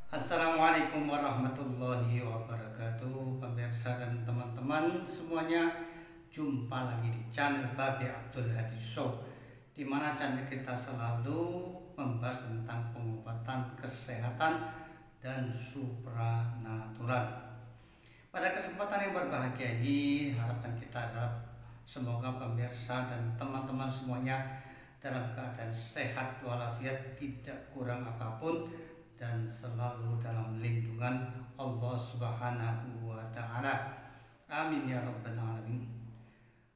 Assalamualaikum warahmatullahi wabarakatuh, pemirsa dan teman-teman semuanya. Jumpa lagi di channel Babe Abdul Hadi Show, di mana channel kita selalu membahas tentang pengobatan, kesehatan, dan supranatural. Pada kesempatan yang berbahagia ini, harapan kita adalah semoga pemirsa dan teman-teman semuanya dalam keadaan sehat walafiat, tidak kurang apapun, dan selalu dalam lindungan Allah Subhanahu wa Ta'ala. Amin ya Rabbal Alamin.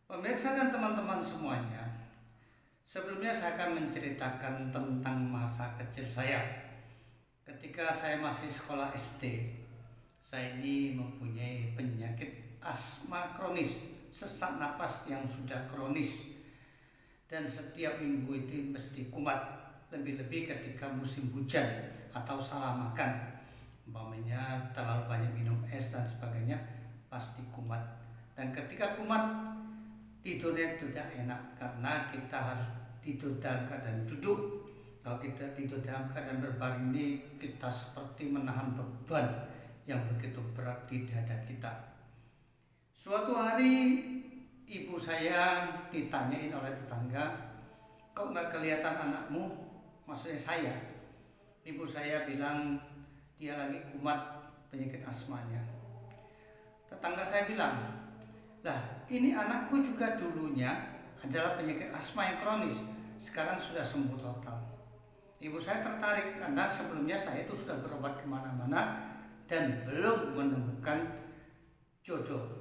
Pemirsa dan teman-teman semuanya, sebelumnya saya akan menceritakan tentang masa kecil saya. Ketika saya masih sekolah SD, saya ini mempunyai penyakit asma kronis, sesak napas yang sudah kronis, dan setiap minggu itu mesti kumat. Lebih-lebih ketika musim hujan atau salah makan, umpamanya terlalu banyak minum es dan sebagainya, pasti kumat. Dan ketika kumat, tidurnya tidak enak karena kita harus tidur dalam keadaan duduk. Kalau kita tidur dalam keadaan berbaring ini, kita seperti menahan beban yang begitu berat di dada kita. Suatu hari ibu saya ditanyain oleh tetangga, "Kok nggak kelihatan anakmu?" Maksudnya saya. Ibu saya bilang dia lagi kumat penyakit asmanya. Tetangga saya bilang, "Lah, ini anakku juga dulunya adalah penyakit asma yang kronis, sekarang sudah sembuh total." Ibu saya tertarik karena sebelumnya saya itu sudah berobat kemana-mana dan belum menemukan jodoh.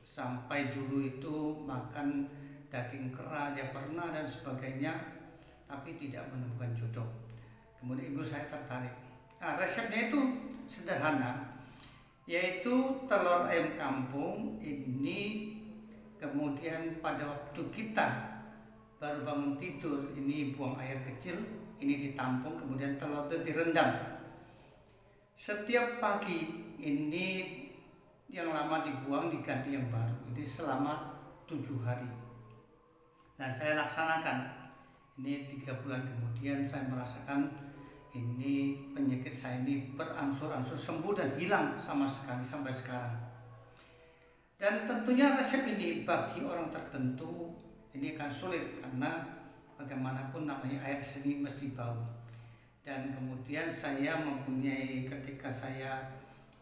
Sampai dulu itu makan daging kera aja pernah dan sebagainya, tapi tidak menemukan jodoh. Kemudian ibu saya tertarik. Nah, resepnya itu sederhana, yaitu telur ayam kampung ini. Kemudian pada waktu kita baru bangun tidur, ini buang air kecil, ini ditampung, kemudian telur itu direndam. Setiap pagi ini yang lama dibuang, diganti yang baru. Ini selama 7 hari. Nah, saya laksanakan. Ini 3 bulan kemudian saya merasakan ini penyakit saya ini berangsur-angsur sembuh dan hilang sama sekali sampai sekarang. Dan tentunya resep ini bagi orang tertentu ini akan sulit karena bagaimanapun namanya air seni mesti bau. Dan kemudian saya mempunyai, ketika saya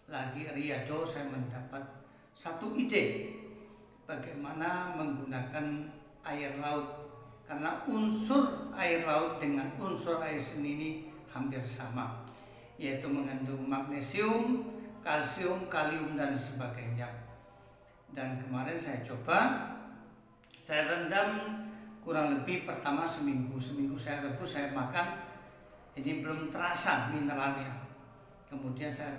lagi riado, saya mendapat satu ide bagaimana menggunakan air laut. Karena unsur air laut dengan unsur air seni ini hampir sama, yaitu mengandung magnesium, kalsium, kalium, dan sebagainya. Dan kemarin saya coba, saya rendam kurang lebih pertama seminggu saya rebus, saya makan, ini belum terasa mineralnya. Kemudian saya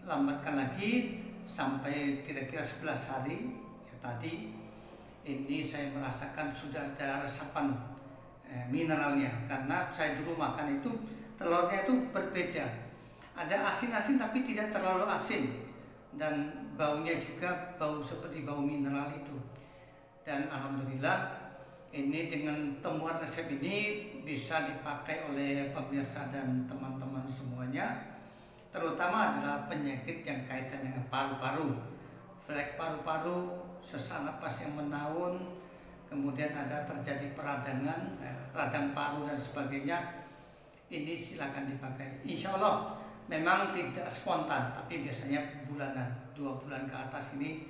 lambatkan lagi sampai kira-kira 11 hari, ya tadi ini saya merasakan sudah ada resapan mineralnya. Karena saya dulu makan itu telurnya itu berbeda, ada asin-asin tapi tidak terlalu asin, dan baunya juga bau seperti bau mineral itu. Dan alhamdulillah ini dengan temuan resep ini bisa dipakai oleh pemirsa dan teman-teman semuanya, terutama adalah penyakit yang kaitan dengan paru-paru, flek paru-paru, sesak napas yang menaun, kemudian ada terjadi peradangan, radang paru dan sebagainya. Ini silakan dipakai. Insya Allah memang tidak spontan, tapi biasanya bulanan, 2 bulan ke atas ini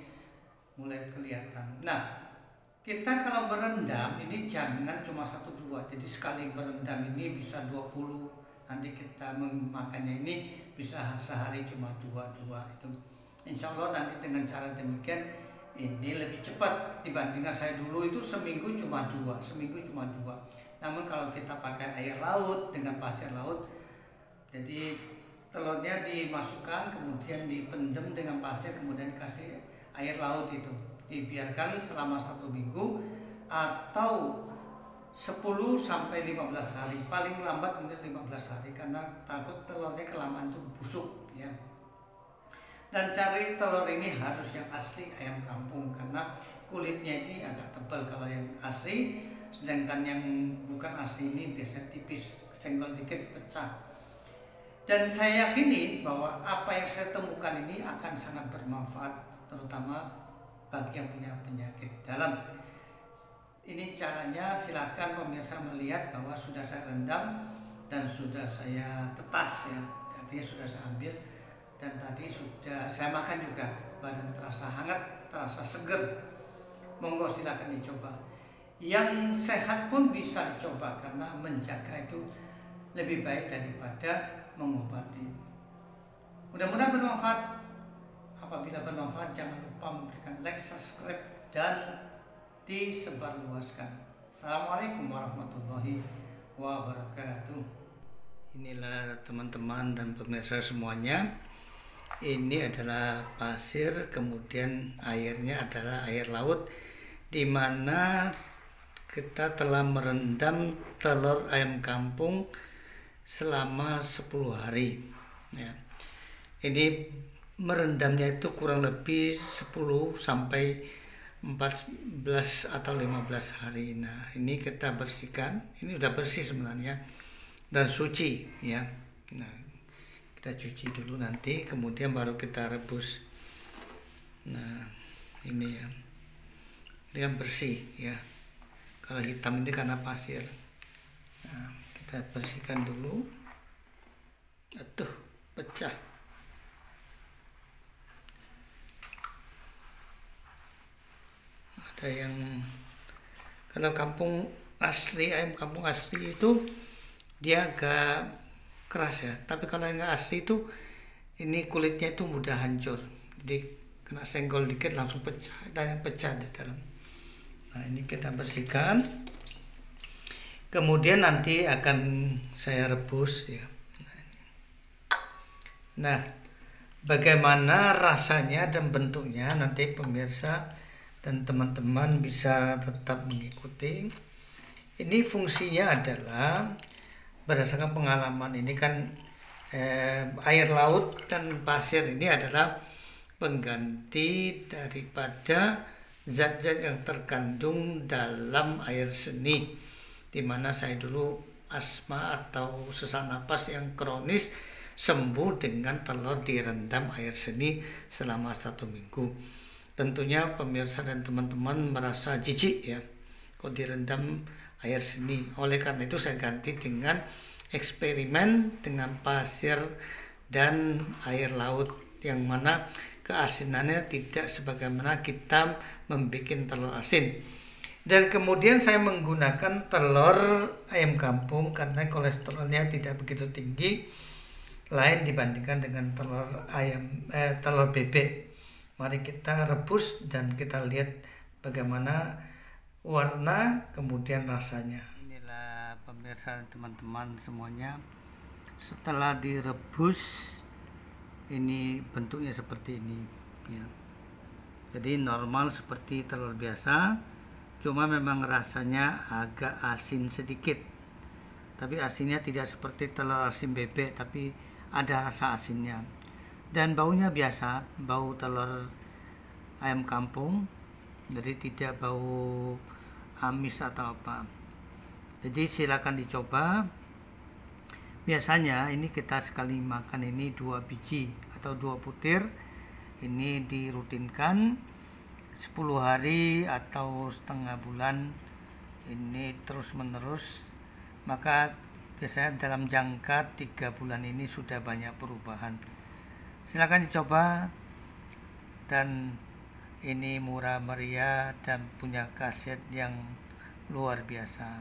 mulai kelihatan. Nah, kita kalau berendam ini jangan cuma 1-2, jadi sekali berendam ini bisa 20, nanti kita memakannya ini bisa sehari cuma 2 itu. Insya Allah nanti dengan cara demikian ini lebih cepat dibandingkan saya dulu itu seminggu cuma 2. Namun kalau kita pakai air laut dengan pasir laut, jadi telurnya dimasukkan, kemudian dipendam dengan pasir, kemudian dikasih air laut, itu dibiarkan selama 1 minggu atau 10 sampai 15 hari, paling lambat mungkin 15 hari, karena takut telurnya kelamaan itu busuk ya. Dan cari telur ini harus yang asli ayam kampung, karena kulitnya ini agak tebal kalau yang asli, sedangkan yang bukan asli ini biasanya tipis, senggol dikit pecah. Dan saya yakini bahwa apa yang saya temukan ini akan sangat bermanfaat, terutama bagi yang punya penyakit dalam. Ini caranya, silakan pemirsa melihat bahwa sudah saya rendam dan sudah saya tetas ya, artinya sudah saya ambil, dan tadi sudah saya makan juga, badan terasa hangat, terasa seger. Monggo silakan dicoba. Yang sehat pun bisa dicoba karena menjaga itu lebih baik daripada mengobati. Mudah-mudahan bermanfaat. Apabila bermanfaat, jangan lupa memberikan like, subscribe, dan disebarluaskan. Assalamualaikum warahmatullahi wabarakatuh. Inilah teman-teman dan pemirsa semuanya. Ini adalah pasir, kemudian airnya adalah air laut, di mana kita telah merendam telur ayam kampung selama 10 hari ya. Ini merendamnya itu kurang lebih 10 sampai 14 atau 15 hari. Nah, ini kita bersihkan. Ini udah bersih sebenarnya dan suci ya. Nah, kita cuci dulu nanti, kemudian baru kita rebus. Nah, ini ya. Ini kan bersih ya. Kalau hitam ini karena pasir. Nah, kita bersihkan dulu. Aduh, pecah. Ada yang kalau kampung asli, ayam kampung asli itu dia agak keras ya. Tapi kalau yang nggak asli itu, ini kulitnya itu mudah hancur. Jadi kena senggol dikit langsung pecah, dan pecah di dalam. Nah, ini kita bersihkan. Kemudian nanti akan saya rebus ya. Nah, bagaimana rasanya dan bentuknya nanti pemirsa dan teman-teman bisa tetap mengikuti. Ini fungsinya adalah berdasarkan pengalaman, ini kan air laut dan pasir ini adalah pengganti daripada zat-zat yang terkandung dalam air seni, dimana saya dulu asma atau sesak napas yang kronis sembuh dengan telur direndam air seni selama 1 minggu. Tentunya pemirsa dan teman-teman merasa jijik ya kok direndam air seni. Oleh karena itu saya ganti dengan eksperimen dengan pasir dan air laut, yang mana keasinannya tidak sebagaimana kita membuat telur asin. Dan kemudian saya menggunakan telur ayam kampung karena kolesterolnya tidak begitu tinggi, lain dibandingkan dengan telur bebek. Mari kita rebus dan kita lihat bagaimana warna kemudian rasanya. Inilah pemirsa teman-teman semuanya, setelah direbus ini bentuknya seperti ini ya. Jadi normal seperti telur biasa, cuma memang rasanya agak asin sedikit. Tapi asinnya tidak seperti telur asin bebek, tapi ada rasa asinnya. Dan baunya biasa, bau telur ayam kampung, jadi tidak bau amis atau apa. Jadi silakan dicoba. Biasanya ini kita sekali makan ini 2 biji atau 2 butir. Ini dirutinkan 10 hari atau setengah bulan, ini terus menerus, maka biasanya dalam jangka 3 bulan ini sudah banyak perubahan. Silakan dicoba, dan ini murah meriah dan punya khasiat yang luar biasa.